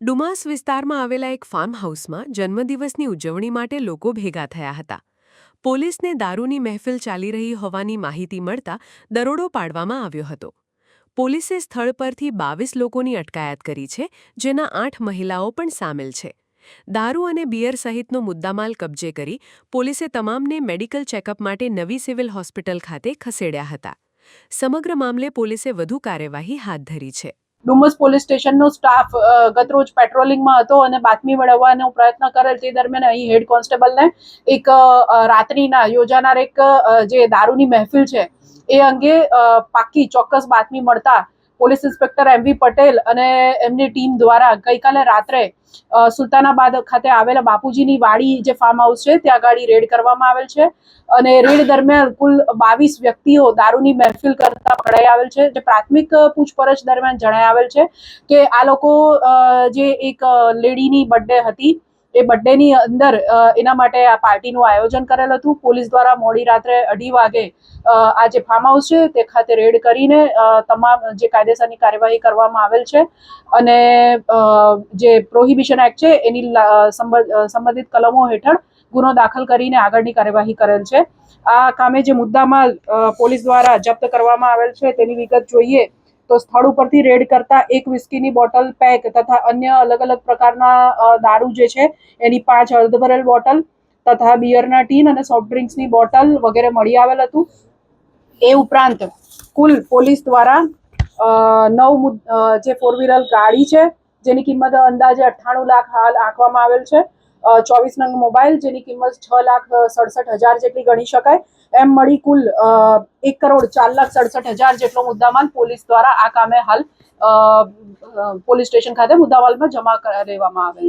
ડુમાસ વિસ્તારમાં આવેલા એક ફાર્મ હાઉસમાં જન્મદિવસની ઉજવણી માટે લોકો ભેગા થયા હતા. પોલીસને દારૂની મહેફિલ ચાલી રહી હોવાની માહિતી મળતા દરોડો પાડવામાં આવ્યો હતો. પોલીસે સ્થળ પરથી 22 લોકોની અટકાયત કરી છે, જેના 8 મહિલાઓ પણ સામેલ છે. દારૂ અને બિયર સહિતનો મુદ્દામાલ કબજે કરી પોલીસે તમામને મેડિકલ ચેકઅપ માટે નવી સિવિલ હોસ્પિટલ ખાતે ખસેડ્યા હતા. સમગ્ર મામલે પોલીસે વધુ કાર્યવાહી હાથ ધરી છે. ડુમસ પોલીસ સ્ટેશનનો સ્ટાફ ગતરોજ પેટ્રોલિંગમાં હતો અને બાતમી મેળવવાનો પ્રયત્ન કરેલ. તે દરમિયાન અહીં હેડ કોન્સ્ટેબલને એક રાત્રિના યોજાનાર એક જે દારૂની મહેફિલ છે એ અંગે પાક્કી ચોક્કસ બાતમી મળતા પોલીસ ઇન્સ્પેક્ટર MV પટેલ અને એમની ટીમ દ્વારા ગઈકાલે રાત્રે સુલતાનાબાદ ખાતે આવેલા બાપુજીની વાડી જે ફાર્મ હાઉસ છે ત્યાં આગળ રેડ કરવામાં આવેલ છે અને રેડ દરમિયાન કુલ 22 વ્યક્તિઓ દારૂની મહેફિલ કરતા પકડાઈ આવેલ છે. જે પ્રાથમિક પૂછપરછ દરમિયાન જણાઈ આવેલ છે કે આ લોકો જે એક લેડીની બર્થડે હતી એ બર્થડેની અંદર એના માટે આ પાર્ટીનું આયોજન કરેલ હતું. પોલીસ દ્વારા મોડી રાત્રે 2:30 વાગે આ જે ફાર્મ હાઉસ છે તે ખાતે રેડ કરીને તમામ જે કાયદેસરની કાર્યવાહી કરવામાં આવેલ છે અને જે પ્રોહિબિશન એક્ટ છે એની સંબંધિત કલમો હેઠળ ગુનો દાખલ કરીને આગળની કાર્યવાહી કરેલ છે. આ કામે જે મુદ્દામાલ પોલીસ દ્વારા જપ્ત કરવામાં આવેલ છે તેની વિગત જોઈએ તો સ્થળ ઉપરથી રેડ કરતા એક વિસ્કીની બોટલ પેક તથા અન્ય અલગ અલગ પ્રકારના દારૂ જે છે એની 5 અર્ધભરેલ બોટલ તથા બિયરના ટીન અને સોફ્ટ ડ્રિંક્સની બોટલ વગેરે મળી આવેલ હતું. એ ઉપરાંત કુલ પોલીસ દ્વારા 9 જે 4 વ્હીલર ગાડી છે જેની કિંમત અંદાજે 98 લાખ હાલ આંકવામાં આવેલ છે. 24 નંગ મોબાઈલ જેની કિંમત 6,67,000 જેટલી ગણી શકાય. એમ મળી કુલ 1,04,67,000 જેટલો મુદ્દામાલ પોલીસ દ્વારા આ કામે હાલ પોલીસ સ્ટેશન ખાતે મુદ્દામાલમાં જમા કરાવવામાં આવેલ છે.